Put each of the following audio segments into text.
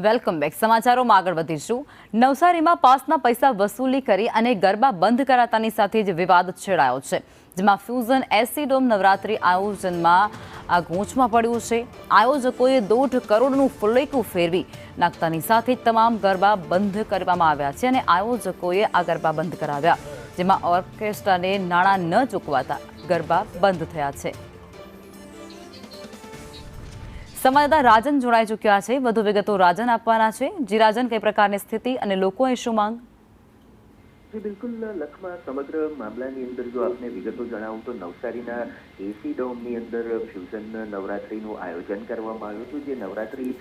Welcome back. સમાચારોમાં આગળ વધીશું. નવસારીમાં પાસના પૈસા વસૂલી કરી અને ગરબા બંધ કરાતાની સાથે જ વિવાદ છેડાયો છે, જેમાં ફ્યુઝન એસી ડોમ નવરાત્રી આયોજનમાં આ ગૂંચમાં પડ્યું છે. આયોજકોએ 1.5 કરોડનું ફુલેકું ફેરવી નાખતાની સાથે તમામ ગરબા બંધ કરવામાં આવ્યા છે અને આયોજકોએ આ ગરબા બંધ કરાવ્યા, જેમાં ઓર્કેસ્ટ્રાને નાણાં ન ચૂકવાતા ગરબા બંધ થયા છે. સંવાદદાતા રાજન જોડાઈ ચૂક્યા છે. વધુ વિગતો રાજન આપવાના છે. જી રાજન, કઈ પ્રકારની સ્થિતિ અને લોકોએ શું માંગ? જી બિલકુલ લખમાં સમગ્ર મામલાની અંદર જો આપને વિગતો જણાવું તો નવસારીના એસી ડોમની અંદર ફ્યુઝન નવરાત્રીનું આયોજન કરવામાં આવ્યું હતું, જે નવરાત્રી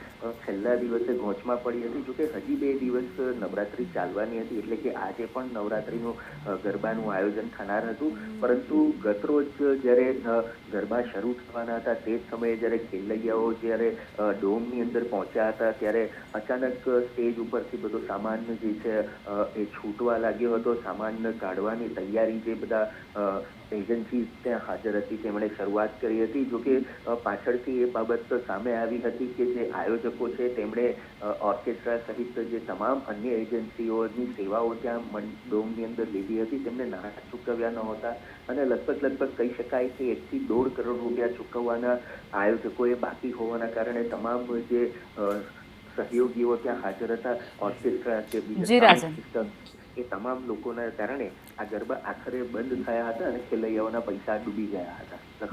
છેલ્લા દિવસે ગોંચમાં પડી હતી. જોકે હજી 2 દિવસ નવરાત્રી ચાલવાની હતી, એટલે કે આજે પણ નવરાત્રીનું ગરબાનું આયોજન થનાર હતું. પરંતુ ગતરોજ જ્યારે ગરબા શરૂ થવાના હતા તે જ સમયે જ્યારે ખેલૈયાઓ જ્યારે ડોમની અંદર પહોંચ્યા હતા ત્યારે અચાનક સ્ટેજ ઉપરથી બધો સામાન જે છે એ છૂટવા લાગ્યો હતો. સામાન કાઢવાની તૈયારી જે બધા એજન્સી ત્યાં હાજર હતી તેમણે શરૂઆત કરી હતી. જોકે પાછળથી એ બાબત સામે આવી હતી કે જે આયોજકો છે તેમણે ઓર્કેસ્ટ્રા સહિત જે તમામ અન્ય એજન્સીઓની સેવાઓ ત્યાં ડોમની અંદર લીધી હતી તેમને નાણાં ચૂકવ્યા નહોતા અને લગભગ કહી શકાય કે 1 થી 1.5 કરોડ રૂપિયા ચૂકવવાના આયોજકોએ બાકી હોવાના કારણે તમામ જે સહયોગીઓ ત્યાં હાજર હતા ઓર્કેસ્ટ્રા કે બીજા એ તમામ લોકોના કારણે આ ગરબા આખરે બંધ થયા હતા અને ખેલૈયાઓના પૈસા ડૂબી ગયા હતા.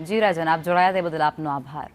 જી રાજન, આપ જોડાયા તે બદલ આપનો આભાર.